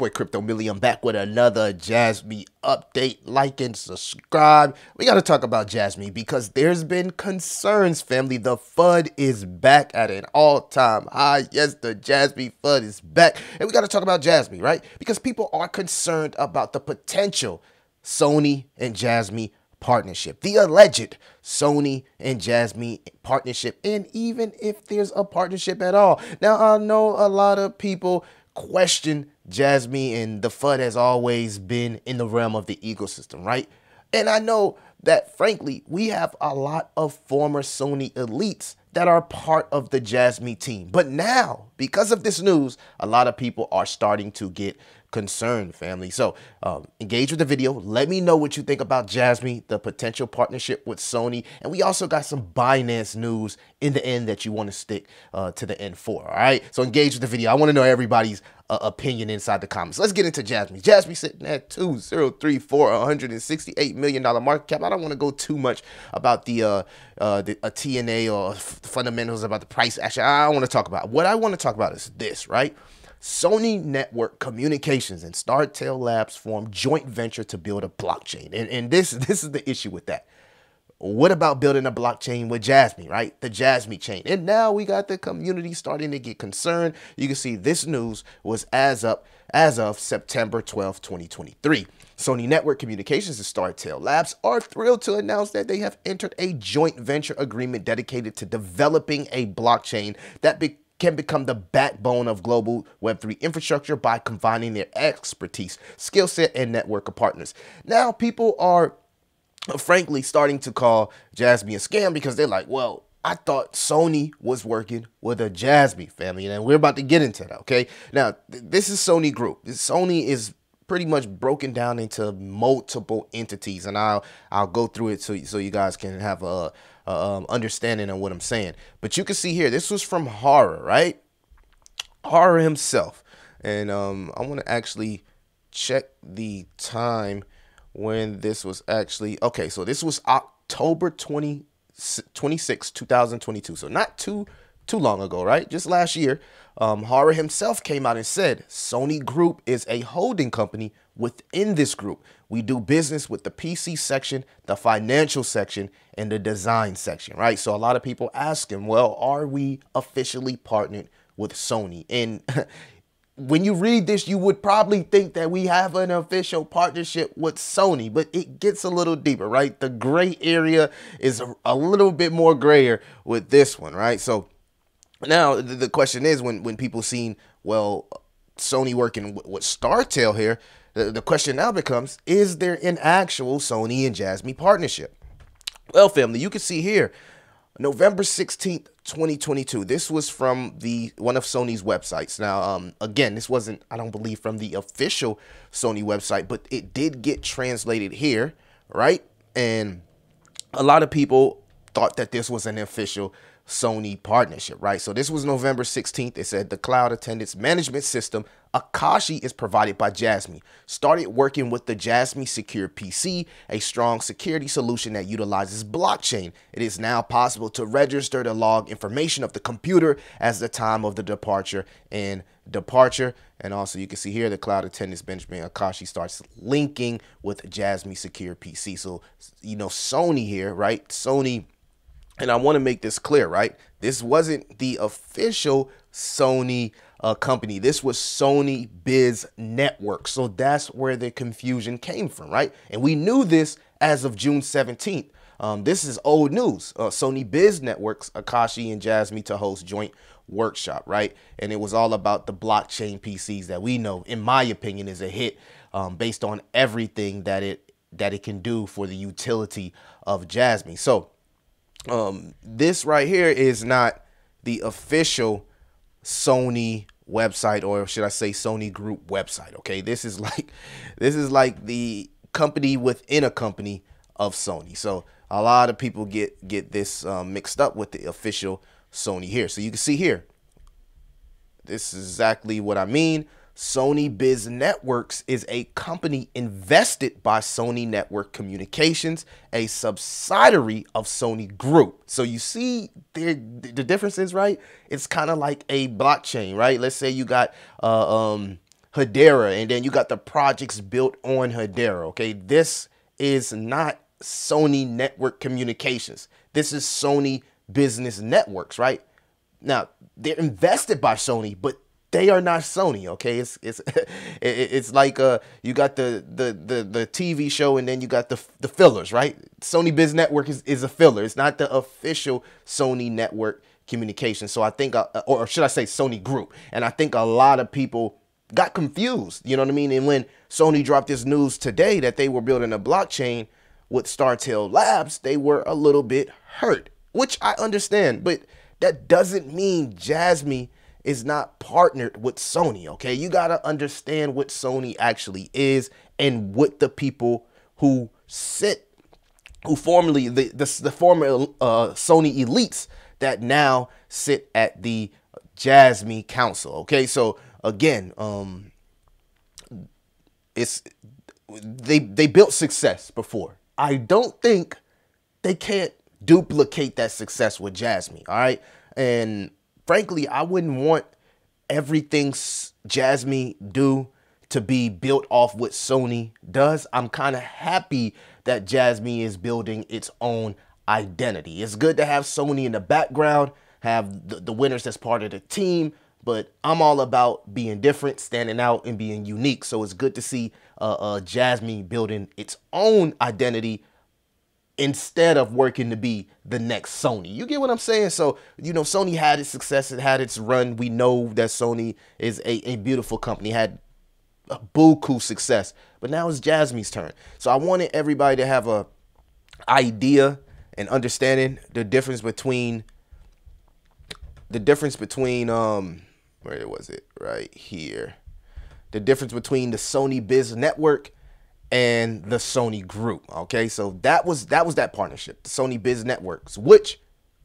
boy Crypto Millie. I'm back with another Jasmy update. Like and subscribe. We got to talk about Jasmy because there's been concerns, family. The FUD is back at an all-time high. Yes, the Jasmy FUD is back. And we got to talk about Jasmy, right? Because people are concerned about the potential Sony and Jasmy partnership, the alleged Sony and Jasmy partnership, and even if there's a partnership at all. Now, I know a lot of people question Jasmy, and the FUD has always been in the realm of the ecosystem, right? And I know that, frankly, we have a lot of former Sony elites that are part of the Jasmy team. But now, because of this news, a lot of people are starting to get concerned, family. So engage with the video. Let me know what you think about Jasmy, the potential partnership with Sony. And we also got some Binance news in the end that you want to stick to the end for. All right. So engage with the video. I want to know everybody's opinion inside the comments. Let's get into Jasmy. Jasmy sitting at 2034, $168 million market cap. I don't want to go too much about the TNA or fundamentals about the price action. I don't want to talk about. What I want to talk about is this, right? Sony Network Communications and StarTale Labs formed joint venture to build a blockchain. And this is the issue with that. What about building a blockchain with Jasmy, right? The Jasmy chain. And now we got the community starting to get concerned. You can see this news was as of September 12, 2023. Sony Network Communications and StarTale Labs are thrilled to announce that they have entered a joint venture agreement dedicated to developing a blockchain that can become the backbone of global Web3 infrastructure by combining their expertise, skill set, and network of partners. Now, people are frankly starting to call Jasmy a scam because they're like, well, I thought Sony was working with a Jasmy family, and we're about to get into that, okay? Now, this is Sony Group. Sony is pretty much broken down into multiple entities, and I'll go through it so you guys can have a understanding of what I'm saying. But you can see here, this was from Horror, right? Horror himself. And I want to actually check the time when this was actually, okay, so this was October 26, 2022. So not too long ago, right? Just last year. Horror himself came out and said, Sony Group is a holding company within this group. We do business with the PC section, the financial section, and the design section, right? So a lot of people ask him, well, are we officially partnered with Sony? And when you read this, you would probably think that we have an official partnership with Sony, but it gets a little deeper, right? The gray area is a little bit more grayer with this one, right? So now the question is, when people seen, well, Sony working with StarTale here, the question now becomes, is there an actual Sony and Jasmy partnership? Well, family, you can see here, November 16th, 2022. This was from one of Sony's websites. Now, again, this wasn't, I don't believe, from the official Sony website, but it did get translated here, right? And a lot of people thought that this was an official Sony partnership, right? So this was November 16th. It said the cloud attendance management system Akashi is provided by Jasmy. Started working with the Jasmy Secure PC, a strong security solution that utilizes blockchain. It is now possible to register to log information of the computer as the time of the departure. And also you can see here the cloud attendance management Akashi starts linking with Jasmy Secure PC. So, you know, Sony here, right? Sony. And I want to make this clear, right? This wasn't the official Sony company. This was Sony Biz Network. So that's where the confusion came from, right? And we knew this as of June 17th. This is old news. Sony Biz Networks, Akashi and Jasmy to host joint workshop, right? And it was all about the blockchain PCs that we know, in my opinion, is a hit based on everything that it can do for the utility of Jasmy. So this right here is not the official Sony website, or should I say Sony Group website. Okay, this is like the company within a company of Sony. So a lot of people get this mixed up with the official Sony here. So you can see here, this is exactly what I mean. Sony Biz Networks is a company invested by Sony Network Communications, a subsidiary of Sony Group. So you see the difference is, right? It's kind of like a blockchain, right? Let's say you got Hedera, and then you got the projects built on Hedera. Okay, this is not Sony Network Communications. This is Sony Business Networks, right? Now, they're invested by Sony, but they are not Sony, okay? It's like you got the TV show, and then you got the fillers, right? Sony Biz Network is a filler. It's not the official Sony Network Communication. So I think, or should I say Sony Group? And I think a lot of people got confused, you know what I mean? And when Sony dropped this news today that they were building a blockchain with StarTale Labs, they were a little bit hurt, which I understand, but that doesn't mean Jasmy is not partnered with Sony, okay? You got to understand what Sony actually is and what the people who formerly, the former Sony elites that now sit at the Jasmy Council, okay? So again, they built success before. I don't think they can't duplicate that success with Jasmy, all right? And frankly, I wouldn't want everything Jasmy do to be built off what Sony does. I'm kind of happy that Jasmy is building its own identity. It's good to have Sony in the background, have the winners that's part of the team, but I'm all about being different, standing out, and being unique. So it's good to see Jasmy building its own identity instead of working to be the next Sony. You get what I'm saying? So, you know, Sony had its success, it had its run. We know that Sony is a beautiful company, had a buku success, but now it's Jasmy's turn. So I wanted everybody to have a idea and understanding the difference between where was it? Right here. The difference between the Sony Biz Network and the Sony Group. Okay, so that was that partnership, the Sony Biz Networks, which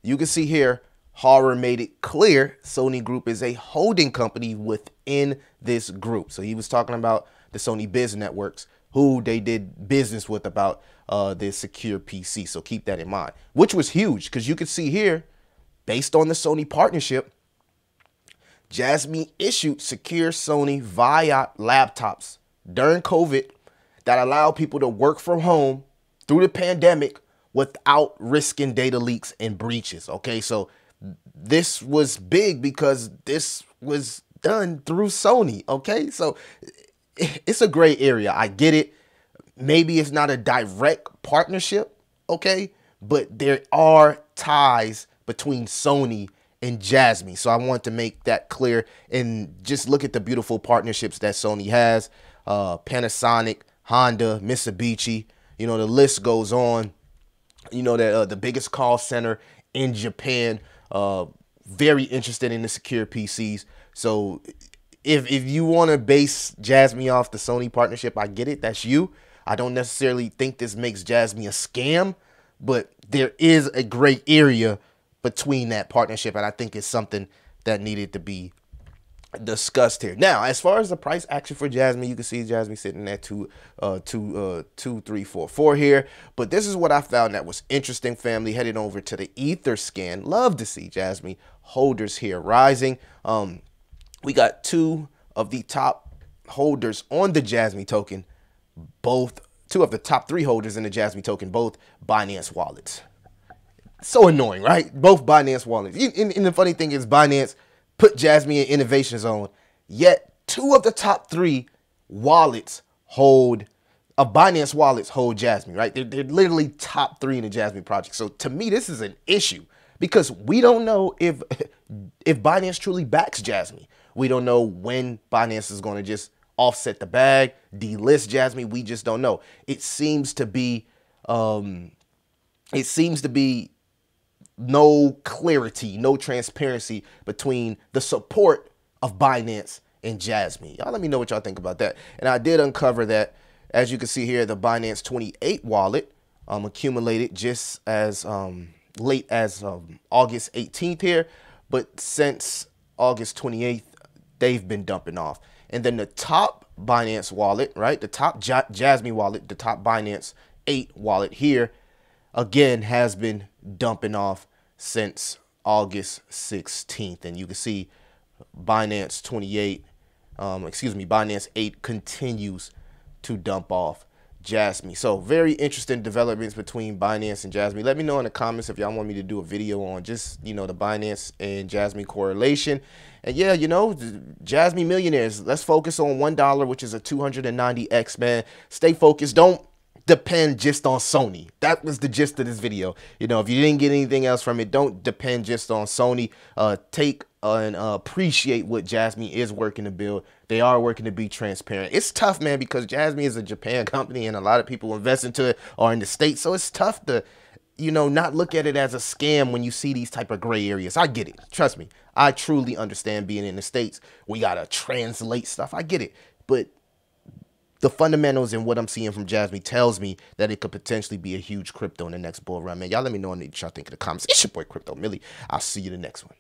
you can see here, Horror made it clear Sony Group is a holding company within this group. So he was talking about the Sony Biz Networks, who they did business with about the secure PC. So keep that in mind, which was huge because you can see here, based on the Sony partnership, Jasmy issued secure Sony VIA laptops during COVID that allow people to work from home through the pandemic without risking data leaks and breaches. Okay, so this was big because this was done through Sony. Okay, so it's a gray area. I get it. Maybe it's not a direct partnership, okay, but there are ties between Sony and Jasmy. So I want to make that clear and just look at the beautiful partnerships that Sony has. Panasonic, Honda, Mitsubishi, you know, the list goes on. You know that the biggest call center in Japan, very interested in the secure PCs. So if you want to base Jasmy off the Sony partnership, I get it. That's you. I don't necessarily think this makes Jasmy a scam, but there is a gray area between that partnership, and I think it's something that needed to be discussed here. Now, as far as the price action for Jasmy, you can see Jasmy sitting at 2.2344 here. But this is what I found that was interesting, family. Heading over to the Ether scan, love to see Jasmy holders here rising. We got two of the top holders on the Jasmy token, two of the top three holders in the Jasmy token, both Binance wallets. So annoying, right? Both Binance wallets. And the funny thing is, Binance put Jasmy in innovation zone, yet two of the top three wallets Binance wallets hold Jasmy, right? They're literally top three in the Jasmy project. So to me, this is an issue because we don't know if Binance truly backs Jasmy. We don't know when Binance is going to just offset the bag, delist Jasmy. We just don't know. It seems to be no clarity, no transparency between the support of Binance and Jasmy. Y'all let me know what y'all think about that. And I did uncover that, as you can see here, the Binance 28 wallet accumulated just as late as August 18th here. But since August 28th, they've been dumping off. And then the top Binance wallet, right? The top Jasmy wallet, the top Binance 8 wallet here, again, has been dumping off since August 16th. And you can see Binance 28 excuse me, Binance 8 continues to dump off Jasmy. So very interesting developments between Binance and Jasmy. Let me know in the comments if y'all want me to do a video on just, you know, the Binance and Jasmy correlation. And yeah, you know, Jasmy millionaires, let's focus on $1, which is a 290x, man. Stay focused. Don't depend just on Sony. That was the gist of this video. You know, if you didn't get anything else from it, don't depend just on Sony. Take and appreciate what Jasmy is working to build. They are working to be transparent. It's tough, man, because Jasmy is a Japan company and a lot of people invest into it are in the States. So it's tough to, you know, not look at it as a scam when you see these type of gray areas. I get it. Trust me. I truly understand being in the States. We got to translate stuff. I get it. But the fundamentals and what I'm seeing from Jasmy tells me that it could potentially be a huge crypto in the next bull run, man. Y'all let me know what y'all think in the comments. It's your boy Crypto Millie. I'll see you in the next one.